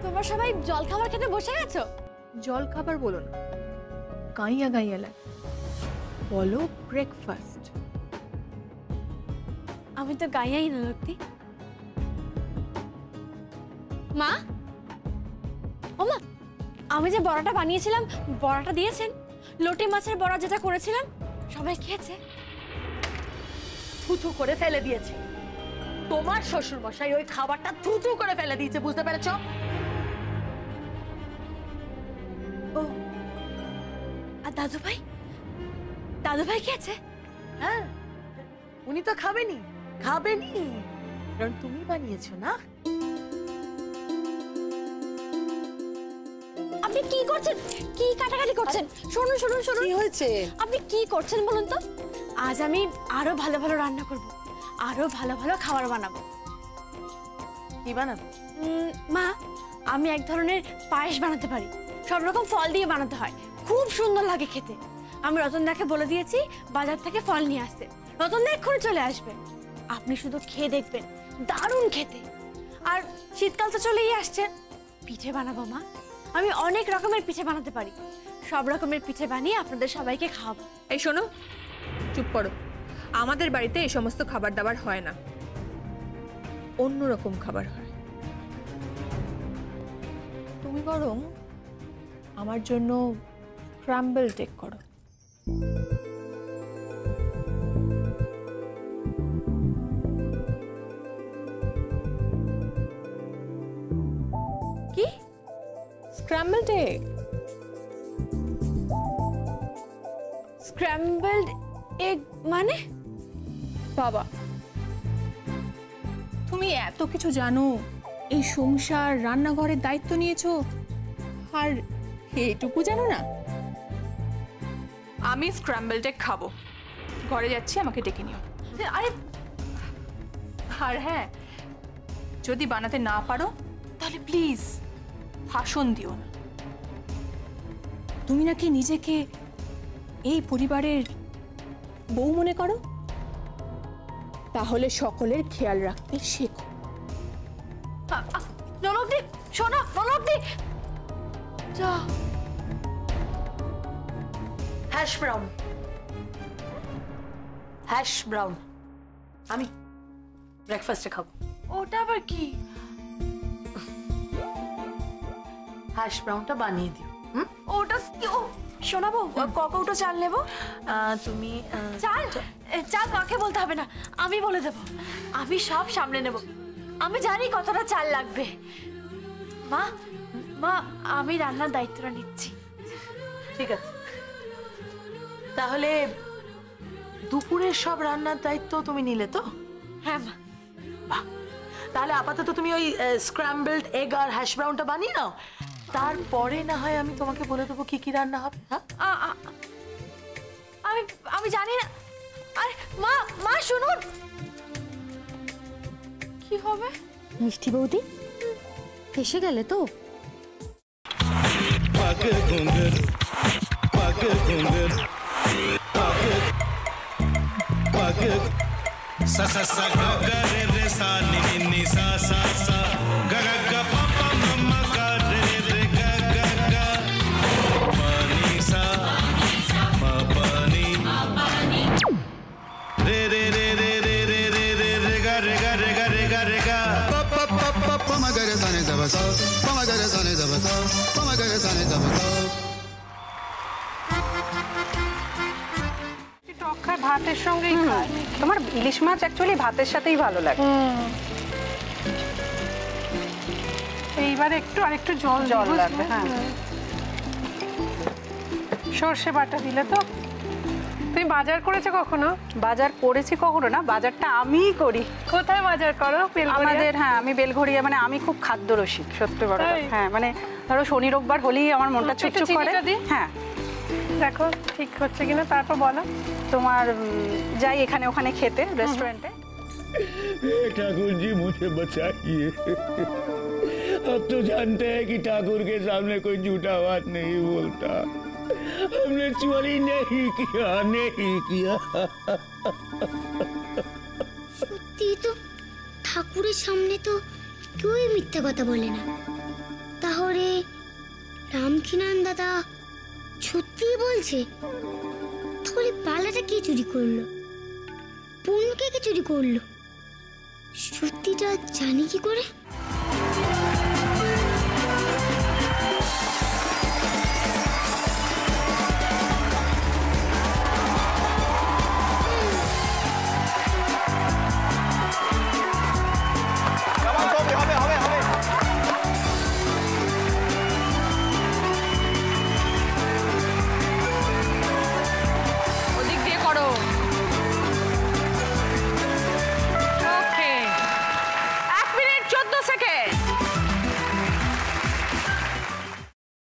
তোমরা সবাই জল খাবার খেতে বসে গেছো? জল খাবার বলো না, গাইয়া গাইয়া লাগে, বলো ব্রেকফাস্ট। আমি তো গাইয়াই না লক্ষ্মী। মা, ও মা, আমি যে বড়াটা বানিয়েছিলাম, বড়াটা দিয়েছেন? লোটে মাছের বড়া যেটা করেছিলাম, সবাই খেয়েছে? থুথু করে ফেলে দিয়েছে। তোমার শ্বশুর মশাই ওই খাবারটা থুথু করে ফেলে দিয়েছে, বুঝতে পেরেছো? ও, আর দাদু ভাই? দাদু ভাই খেয়েছে? হ্যাঁ, উনি তো খাবেনি, খাবেনি, কারণ তুমি বানিয়েছো না। আপনি কি করছেন? কি কাটাকাটি করছেন? শুনুন শুনুন শুনুন, কি হয়েছে? আপনি কি করছেন বলুন তো? আজ আমি আরো ভালো ভালো রান্না করব, আরো ভালো ভালো খাবার বানাবো। কি বানাবো? মা, আমি এক ধরনের পায়েস বানাতে পারি, সব রকম ফল দিয়ে বানাতে হয়, খুব সুন্দর লাগে খেতে। আমি রতনদাকে বলে দিয়েছি বাজার থেকে ফল নিয়ে আসতে, রতনদা এক্ষুনি চলে আসবে। আপনি শুধু খেয়ে দেখবেন, দারুণ খেতে। আর শীতকাল তো চলেই আসছে, পিঠে বানাবো মা। আমি অনেক রকমের পিঠে বানাতে পারি, সব রকমের পিঠে বানিয়ে আপনাদের সবাইকে খাওয়াবো। এই শোনো, চুপ করো। আমাদের বাড়িতে এই সমস্ত খাবার দাবার হয় না, অন্যরকম খাবার হয়। তুমি বরং আমার জন্য স্ক্র্যাম্বল এগ করো। কি? Scrambled egg? স্ক্র্যাম্বলড এগ মানে? বাবা, তুমি এত কিছু জানো, এই সংসার রান্নাঘরের দায়িত্ব নিয়েছো, আর এটুকু জানো না? আমি স্ক্র্যাম্বলড এগ খাবো, ঘরে যাচ্ছি, আমাকে ডেকে নিও। আরে, আর হ্যাঁ, যদি বানাতে না পারো তাহলে প্লিজ ভাষণ দিও না। তুমি নাকি নিজেকে এই পরিবারের বউ মনে করো, তাহলে সকলের খেয়াল রাখতে শেখো। নলকদি, শোনো নলকদি, যা। হ্যাশ ব্রাউন, হ্যাশ ব্রাউন আমি ব্রেকফাস্টে খাবো। ওটা আবার কি? হ্যাশ ব্রাউনটা বানিয়ে দিও। ওটা কি? ও শোনাবো, কৌটো চাল নেবো। তুমি চাল? চাল মাকে বলতে হবে না, আমি বলে দেবো, আমি সব সামলে নেব। আমি জানি কতটা চাল লাগবে। মা, মা, আমি রান্নার দায়িত্বটা নিচ্ছি। ঠিক আছে, তাহলে দুপুরের সব রান্নার দায়িত্ব তুমি নিলে তো? হ্যাঁ মা। বাহ, তাহলে আপাতত তুমি ওই স্ক্র্যাম্বলড এগ আর হ্যাশ ব্রাউনটা বানিয়ে নাও, তারপরে না হয় আমি তোমাকে বলে দেবো কি কি রান্না হবে। হ্যাঁ, আমি আমি জানি না। আরে মা, মা শুনুন। কি হবে? মিষ্টি বৌদি এসে গেলে তো? sa sa sa ga ga re re sa ni ni ni sa sa sa ga ga ga pa pa ma ma ga re re ga ga ga pa ni sa ma pa ni re re re re re re re re re ga re ga re ga re ga re ga pa pa pa pa pa ma ga re sa ni da ba sa pa ma ga re sa ni da ba sa pa ma ga re sa ni da ba sa ভাতের সঙ্গেই খায়। তোমার ইলিশ মাছ actually ভাতের সাথেই ভালো লাগে। এইবার একটু আরেকটু জল জল লাগবে। হ্যাঁ, সর্ষে বাটা দিলে তো। তুমি বাজার করেছো কখনো? বাজার করেছি কখনো না, বাজারটা আমিই করি। কোথায় বাজার করো? আমাদের, হ্যাঁ, আমি বেলঘড়িয়া, মানে আমি খুব খাদ্য রসিক, সত্যি বড়। হ্যাঁ, মানে ধরো শনি রোববার হলেই আমার মনটা চুপচুপ করে। হ্যাঁ, দেখো ঠিক হচ্ছে কিনা, তারপর বলো। তোমার যাই এখানে ওখানে খেতে रेस्टोरेंट है। ठाकुर जी मुझे बचाइए, अब तो जानते हैं कि ठाकुर के सामने कोई झूठा बात नहीं बोलता। हमने चोरी नहीं किया, नहीं किया। সত্যি তো, ঠাকুরের সামনে তো কেউই মিথ্যা কথা বলে না। তাহলে রামকিনান দাদা সত্যিই বলছে? তাহলে বালাটা কে চুরি করলো? পুনকে কে চুরি করলো? সত্যিটা জানি কি করে?